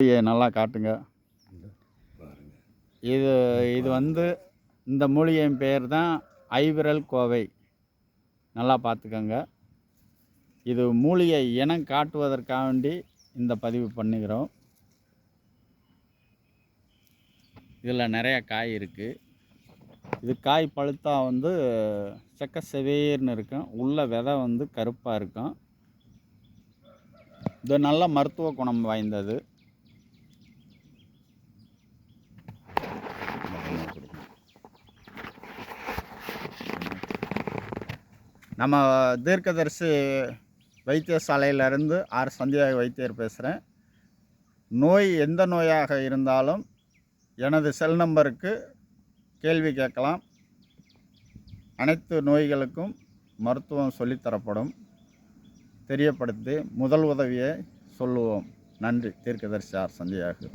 நல்லா காட்டுங்க. இது இது வந்து இந்த மூலிகையின் பெயர் தான் ஐவிரல் கோவை. நல்லா பார்த்துக்கோங்க. இது மூலிகை இனம் காட்டுவதற்காக வேண்டி இந்த பதிவு பண்ணுகிறோம். இதில் நிறைய காய் இருக்குது. இது காய் பழுத்தா வந்து செக்க செவேர்னு இருக்கும். உள்ள விதை வந்து கருப்பாக இருக்கும். இது நல்ல மருத்துவ குணம் வாய்ந்தது. நம்ம தீர்க்கதரிசி வைத்தியசாலையிலேருந்து ஆர் சந்தியா வைத்தியர் பேசுகிறேன். நோய் எந்த நோயாக இருந்தாலும் எனது செல் நம்பருக்கு கேள்வி கேட்கலாம். அனைத்து நோய்களுக்கும் மருத்துவம் சொல்லித்தரப்படும். தெரியப்படுத்தி முதல் உதவியை சொல்லுவோம். நன்றி. தீர்க்கதரிசி ஆர் சந்தியாவுக்கு.